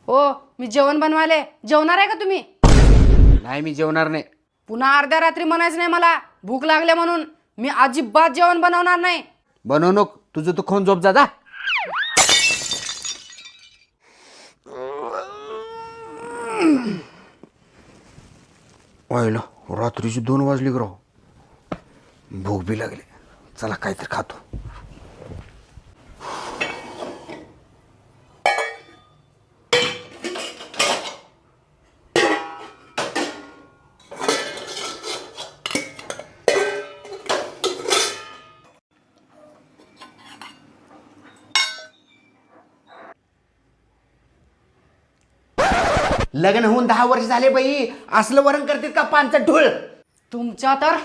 हो, मी जेवण बनवायले. जेवणार आहे का तुम्ही? नाही, मी जेवणार नाही. पुन्हा अर्ध्या रात्री म्हणायचं नाही मला भूक लागले म्हणून. मी अजिबात जेवण बनवणार नाही. बनवू नको, तुझं तू खाऊन झोप जा. व्हायला रात्रीची 2 वाजली राव. भूक बी लागली. चला काहीतरी खातो. लग्न होऊन 10 वर्ष झाले बाई, असलं वरण करतात का पानचं ढोळ? तुमच्या तर